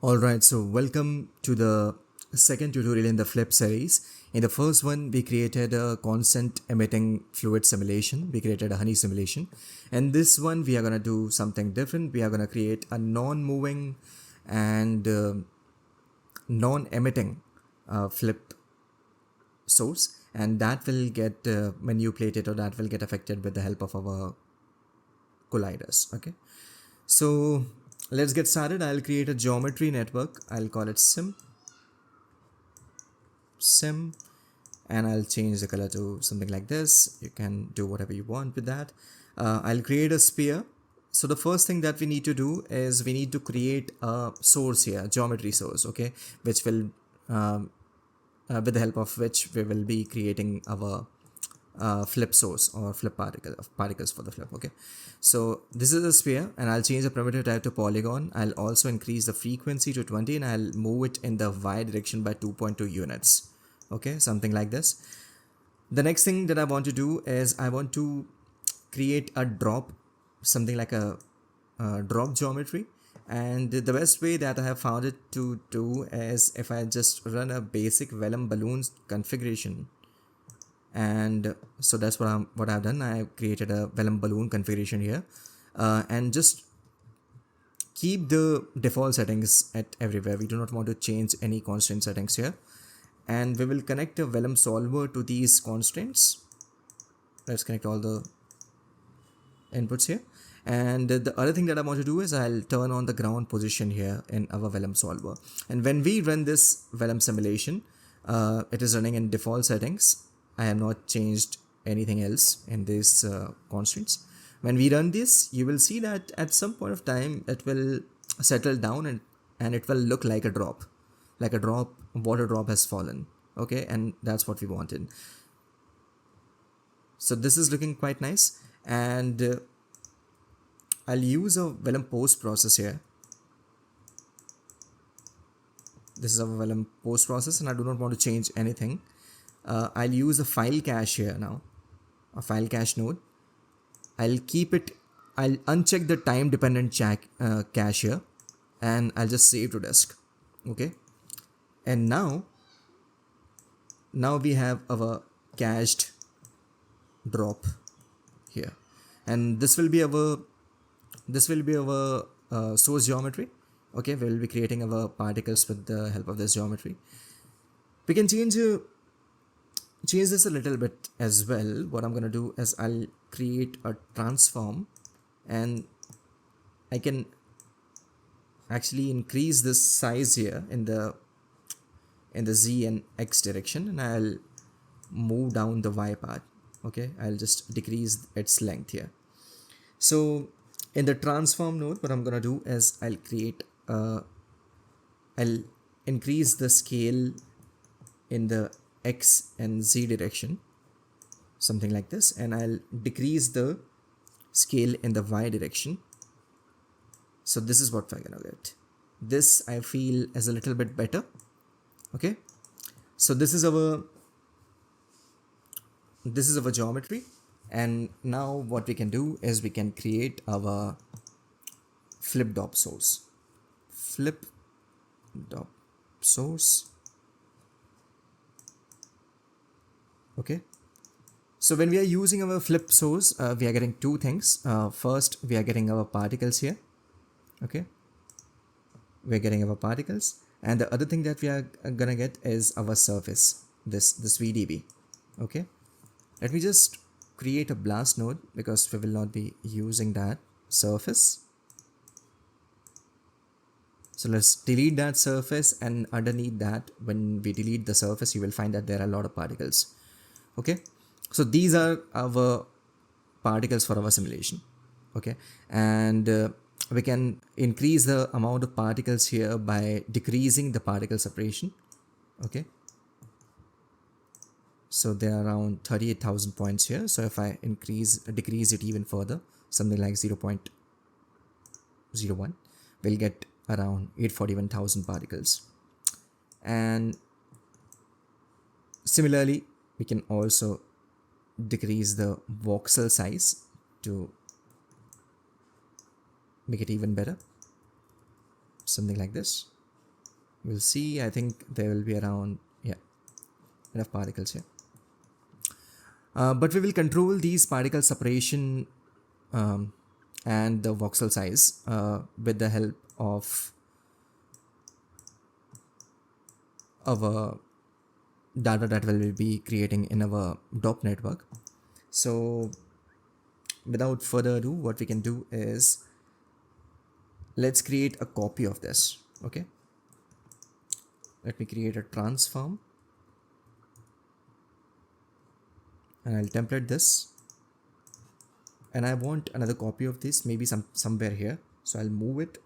Alright, so welcome to the second tutorial in the flip series. In the first one, we created a constant emitting fluid simulation. We created a honey simulation. And this one, we are going to do something different. We are going to create a non-moving and non-emitting flip source. And that will get manipulated, or that will get affected with the help of our colliders. Okay. So let's get started. I'll create a geometry network. I'll call it sim, and I'll change the color to something like this. You can do whatever you want with that. I'll create a sphere. So the first thing that we need to do is we need to create a source here, geometry source, okay, which will with the help of which we will be creating our flip source or flip particles for the flip. Okay, so this is a sphere, and I'll change the primitive type to polygon. I'll also increase the frequency to 20, and I'll move it in the y direction by 2.2 units. Okay, something like this. The next thing that I want to do is I want to create a drop, something like a drop geometry. And the best way that I have found it to do is if I just run a basic vellum balloons configuration. And so that's what I've done. I have created a vellum balloon configuration here, and just keep the default settings at everywhere. We do not want to change any constraint settings here, and we will connect a vellum solver to these constraints. Let's connect all the inputs here. And the other thing that I want to do is I'll turn on the ground position here in our vellum solver. And when we run this vellum simulation, it is running in default settings. I have not changed anything else in these constraints. When we run this, you will see that at some point of time, it will settle down and it will look like a drop, water drop has fallen. Okay, and that's what we wanted. So this is looking quite nice. And I'll use a vellum post process here. This is a vellum post process, and I do not want to change anything. I'll use a file cache here now, a file cache node. I'll uncheck the time dependent cache here, and I'll just save to disk. Okay. And now we have our cached drop here, and this will be our source geometry. Okay, we will be creating our particles with the help of this geometry. We can change this a little bit as well. What I'm gonna do is I'll create a transform, and I can actually increase this size here in the Z and X direction, and I'll move down the Y part. Okay, I'll just decrease its length here. So in the transform node, what I'm gonna do is I'll increase the scale in the X and Z direction, something like this, and I'll decrease the scale in the Y direction. So this is what we're gonna get. This I feel is a little bit better. Okay, so this is our geometry. And now what we can do is we can create our flip dop source. Okay, so when we are using our flip source, we are getting two things. First, we are getting our particles here. Okay, we're getting our particles, and the other thing that we are gonna get is our surface, this VDB. Okay, let me just create a blast node because we will not be using that surface. So let's delete that surface, and underneath that, when we delete the surface, you will find that there are a lot of particles. Okay, so these are our particles for our simulation. Okay, and we can increase the amount of particles here by decreasing the particle separation. Okay, so there are around 38,000 points here. So if I decrease it even further, something like 0.01, we'll get around 841,000 particles. And similarly, we can also decrease the voxel size to make it even better, something like this. We'll see. I think there will be around, yeah, enough particles here. But we will control these particle separation and the voxel size with the help of our data that we will be creating in our DOP network. So without further ado, what we can do is let's create a copy of this. Okay, let me create a transform and I'll template this, and I want another copy of this, maybe somewhere here, so I'll move it.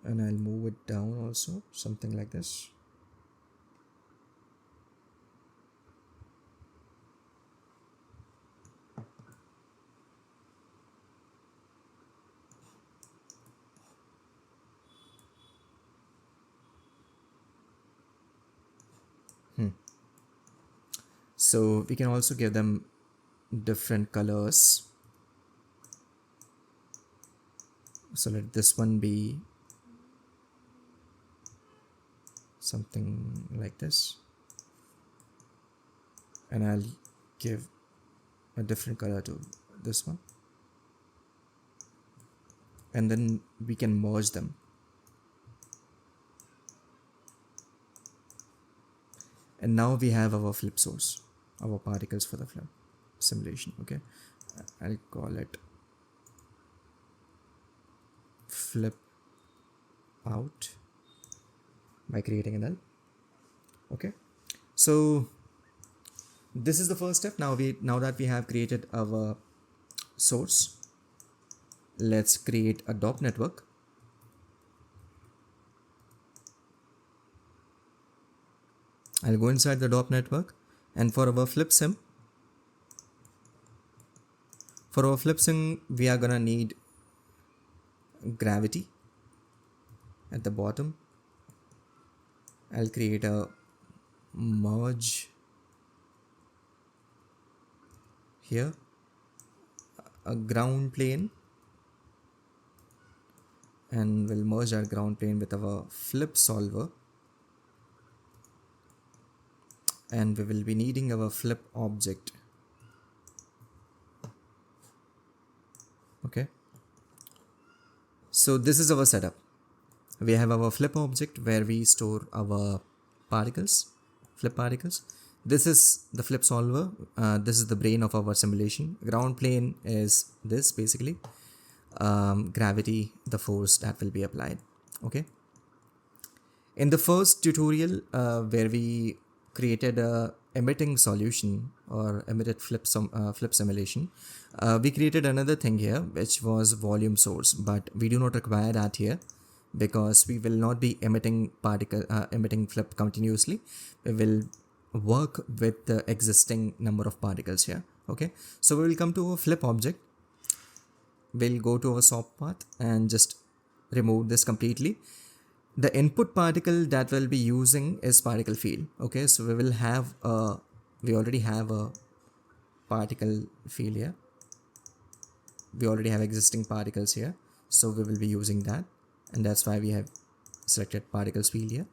And I'll move it down also, something like this. So we can also give them different colors. So let this one be something like this, and I'll give a different color to this one, and then we can merge them. And now we have our flip source, our particles for the flip simulation. Okay, I'll call it flip out by creating a null. Okay, so this is the first step. Now that we have created our source, let's create a DOP network. I'll go inside the DOP network, and for our flip sim, we are gonna need gravity at the bottom. I'll create a merge here, a ground plane, and we'll merge our ground plane with our flip solver, and we will be needing our flip object. Okay, so this is our setup. We have our flip object where we store our particles, flip particles. This is the flip solver. This is the brain of our simulation. Ground plane is this basically. Gravity, the force that will be applied. Okay. In the first tutorial where we created a emitting solution or emitted flip simulation, we created another thing here which was volume source, but we do not require that here because we will not be emitting flip continuously. We will work with the existing number of particles here. Okay, so we will come to a flip object. We'll go to our swap path and just remove this completely. The input particle that we'll be using is particle field. Okay, so we already have a particle field here. We already have existing particles here, so we will be using that, and that's why we have selected particles field here.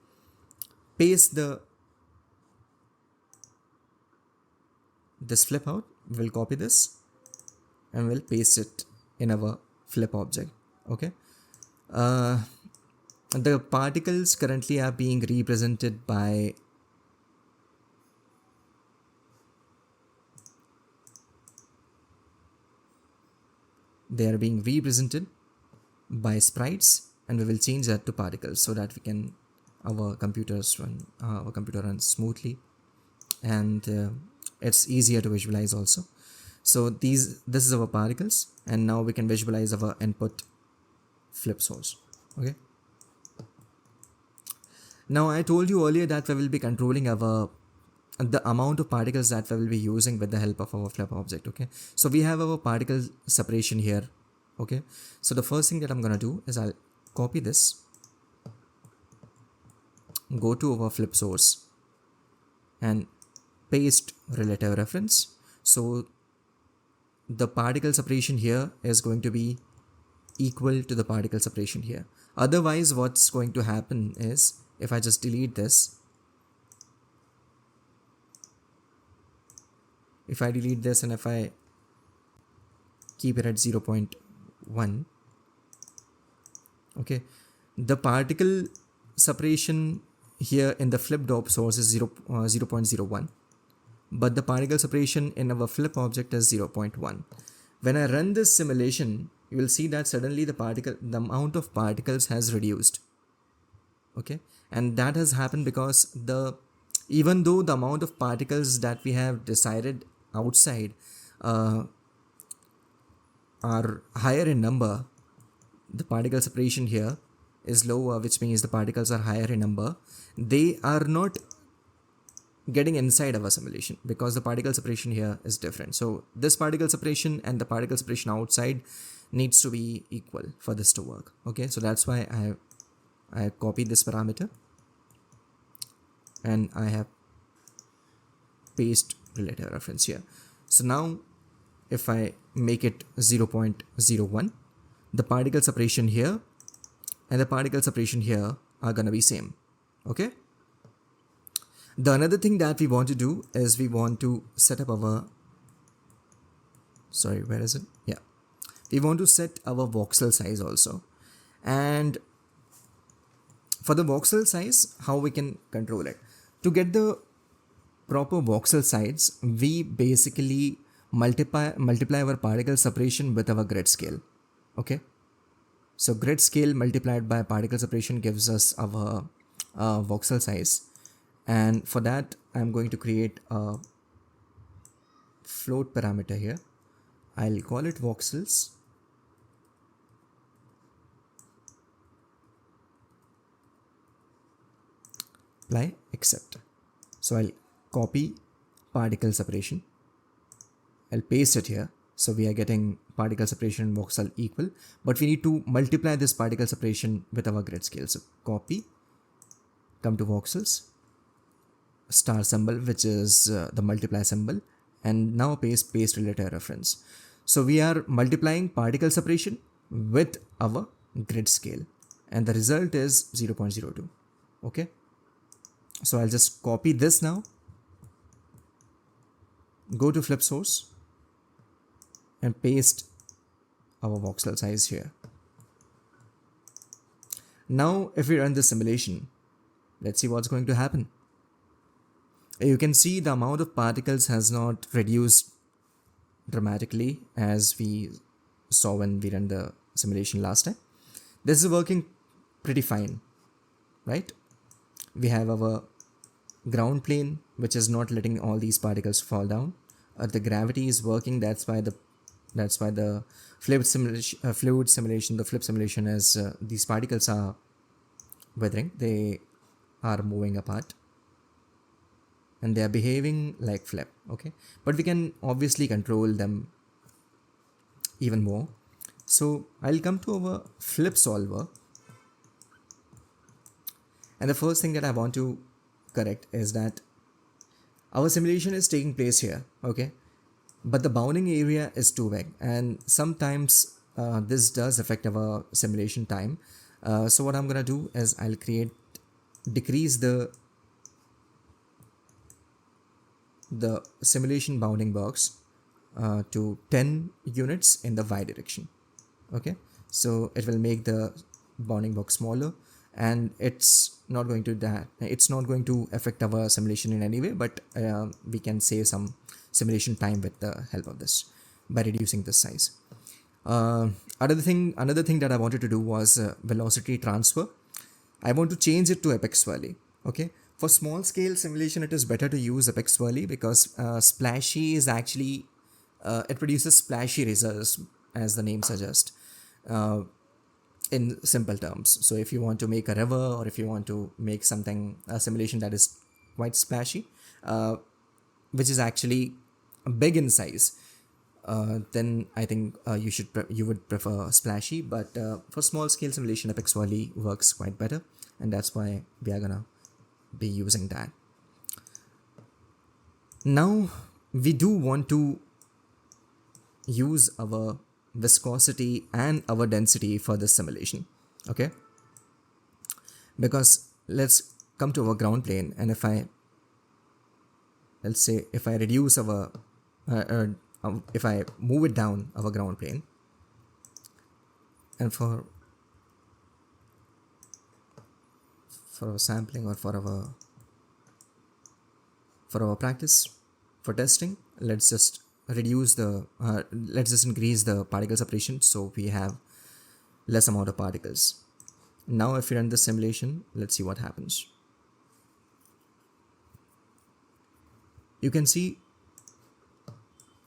Paste this flip out. We'll copy this and we'll paste it in our flip object. Okay, the particles currently are being represented by sprites, and we will change that to particles so that our computer runs smoothly, and it's easier to visualize also. So this is our particles, and now we can visualize our input flip source. Okay, now I told you earlier that we will be controlling the amount of particles that we will be using with the help of our flip object. Okay, so we have our particle separation here. Okay, so the first thing that I'm gonna do is I'll copy this, go to our flip source and paste relative reference. So the particle separation here is going to be equal to the particle separation here. Otherwise, what's going to happen is if I just delete this, and if I keep it at 0.1, okay, the particle separation here in the flip dop source is 0.01, but the particle separation in our flip object is 0.1. When I run this simulation, you will see that suddenly the amount of particles has reduced. Okay, and that has happened because even though the amount of particles that we have decided outside are higher in number, the particle separation here is lower, which means the particles are higher in number. They are not getting inside our simulation because the particle separation here is different. So this particle separation and the particle separation outside needs to be equal for this to work. Okay, so that's why I have copied this parameter and I have paste relative reference here. So now if I make it 0.01, the particle separation here and the particle separation here are gonna be same. Okay. The another thing that we want to do is we want to set up our, sorry, where is it? Yeah. We want to set our voxel size also. And for the voxel size, how we can control it? To get the proper voxel size, we basically multiply our particle separation with our grid scale. Okay. So grid scale multiplied by particle separation gives us our voxel size. And for that, I'm going to create a float parameter here. I'll call it voxels. Apply, accept. So I'll copy particle separation. I'll paste it here. So we are getting particle separation and voxel equal, but we need to multiply this particle separation with our grid scale. So copy, come to voxels, star symbol, which is the multiply symbol, and now paste relative reference. So we are multiplying particle separation with our grid scale and the result is 0.02. Okay. So I'll just copy this now, go to flip source and paste our voxel size here. Now if we run this simulation, let's see what's going to happen. You can see the amount of particles has not reduced dramatically as we saw when we ran the simulation last time. This is working pretty fine, right? We have our ground plane, which is not letting all these particles fall down. The gravity is working. That's why the fluid simulation, the flip simulation, as these particles are weathering, they are moving apart and they are behaving like flip. Okay, but we can obviously control them even more. So I'll come to our flip solver, and the first thing that I want to correct is that our simulation is taking place here. Okay, but the bounding area is too big, and sometimes this does affect our simulation time. So what I'm gonna do is I'll decrease the simulation bounding box to 10 units in the y direction. Okay, so it will make the bounding box smaller, and it's not going to affect our simulation in any way, but we can save some simulation time with the help of this by reducing the size. Another thing that I wanted to do was velocity transfer. I want to change it to apex swirly. Okay, for small scale simulation, it is better to use apex swirly because splashy is actually it produces splashy results, as the name suggests, in simple terms. So if you want to make a river, or if you want to make a simulation that is quite splashy, which is actually big in size, then I think you would prefer splashy, but for small scale simulation, Epic Swirly works quite better, and that's why we are gonna be using that. Now we do want to use our viscosity and our density for this simulation, okay? Because let's come to our ground plane, and let's say if I reduce our if I move it down our ground plane, and for our sampling or for our practice, for testing, let's just reduce the let's just increase the particle separation so we have less amount of particles. Now if we run the simulation, let's see what happens. You can see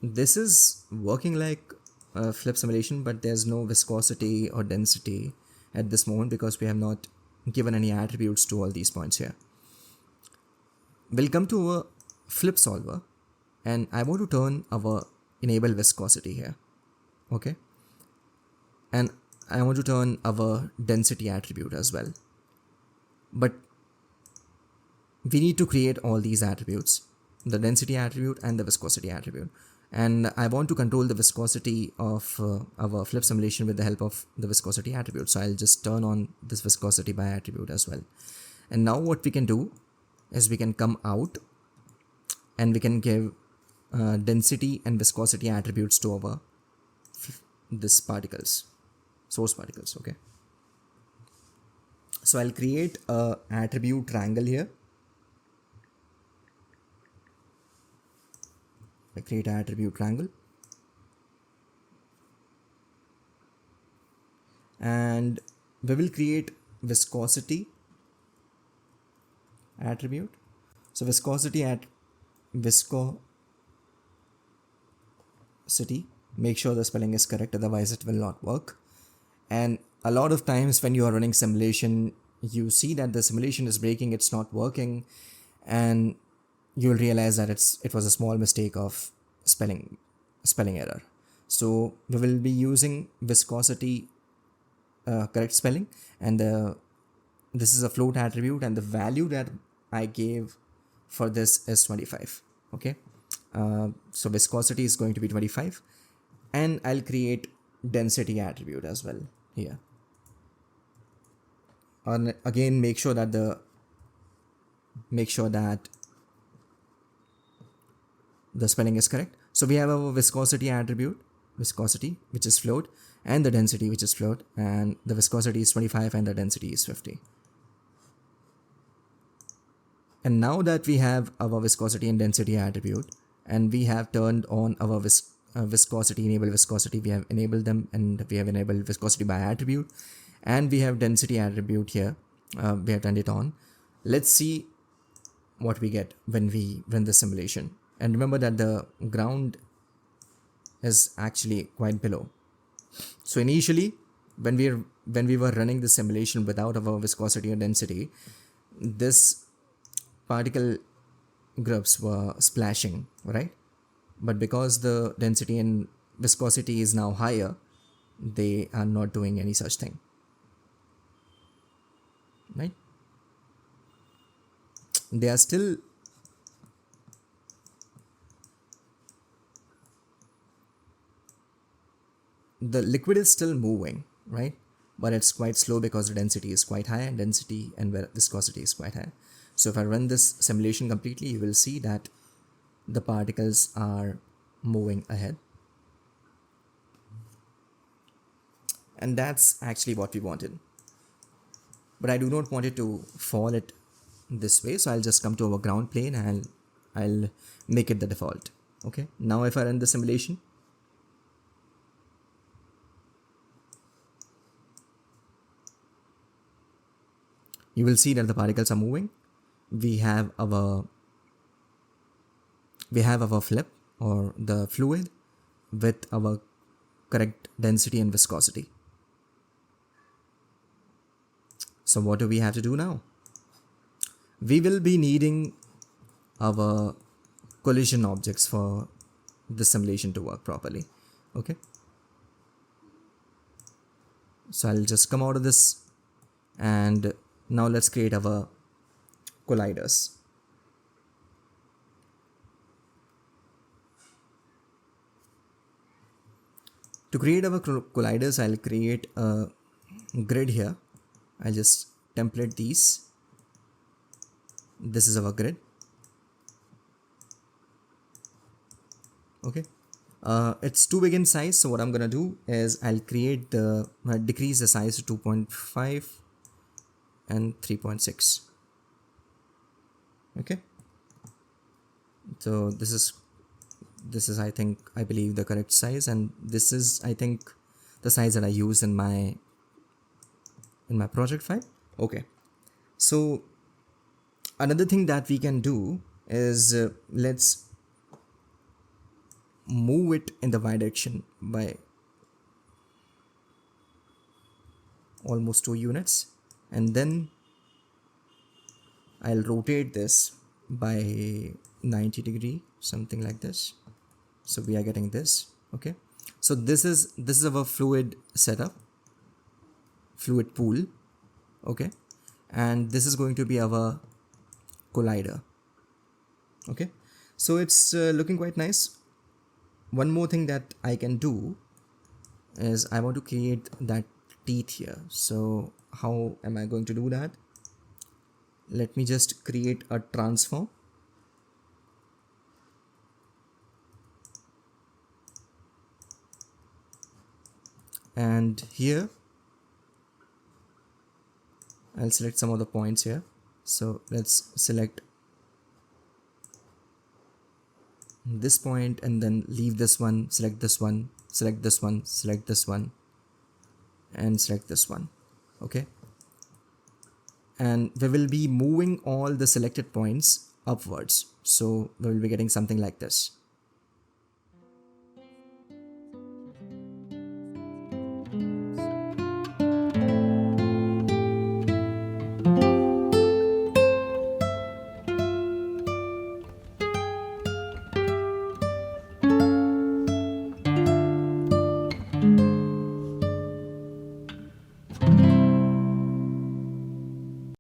this is working like a flip simulation, but there's no viscosity or density at this moment because we have not given any attributes to all these points here. We'll come to a flip solver, and I want to turn our enable viscosity here, okay? And I want to turn our density attribute as well. But we need to create all these attributes, the density attribute and the viscosity attribute. And I want to control the viscosity of our flip simulation with the help of the viscosity attribute. So I'll just turn on this viscosity by attribute as well. And now what we can do is we can come out and we can give density and viscosity attributes to our this particles, source particles, okay? So I'll create a attribute triangle here. I create an attribute triangle, and we will create viscosity attribute. So viscosity, make sure the spelling is correct, otherwise it will not work. And a lot of times when you are running simulation, you see that the simulation is breaking, it's not working, and you'll realize that it was a small mistake of spelling error. So we will be using viscosity correct spelling, and this is a float attribute, and the value that I gave for this is 25, okay? So viscosity is going to be 25, and I'll create density attribute as well here. And again, make sure that the spelling is correct. So we have our viscosity attribute, viscosity, which is float, and the density, which is float, and the viscosity is 25 and the density is 50. And now that we have our viscosity and density attribute, and we have turned on our viscosity, enable viscosity, we have enabled them, and we have enabled viscosity by attribute, and we have density attribute here, we have turned it on. Let's see what we get when we run the simulation. And remember that the ground is actually quite below. So initially, when we were running the simulation without our viscosity or density, this particle groups were splashing, right? But because the density and viscosity is now higher, they are not doing any such thing, right? They are still the liquid is still moving, right? But it's quite slow because the density is quite high, and density and viscosity is quite high. So if I run this simulation completely, you will see that the particles are moving ahead. And that's actually what we wanted. But I do not want it to fall it this way, so I'll just come to our ground plane and I'll make it the default. Okay, now if I run the simulation, you will see that the particles are moving. We have our flip or the fluid with our correct density and viscosity. So what do we have to do now? We will be needing our collision objects for this simulation to work properly. Okay, so I'll just come out of this, and now let's create our colliders. To create our colliders, I'll create a grid here. I'll just template these. This is our grid. Okay, it's too big in size, so what I'm gonna do is I'll create the decrease the size to 2.5 and 3.6. okay, so this is I believe the correct size, and this is I think the size that I use in my project file. Okay, so another thing that we can do is let's move it in the y direction by almost 2 units, and then I'll rotate this by 90 degree, something like this. So we are getting this. Okay, so this is our fluid setup, fluid pool. Okay, and this is going to be our collider. Okay, so it's looking quite nice. One more thing that I can do is I want to create that teeth here. So how am I going to do that? Let me just create a transform. And here I'll select some of the points here. So let's select this point and then leave this one, select this one, select this one, select this one, and select this one. Okay, and we will be moving all the selected points upwards, so we will be getting something like this.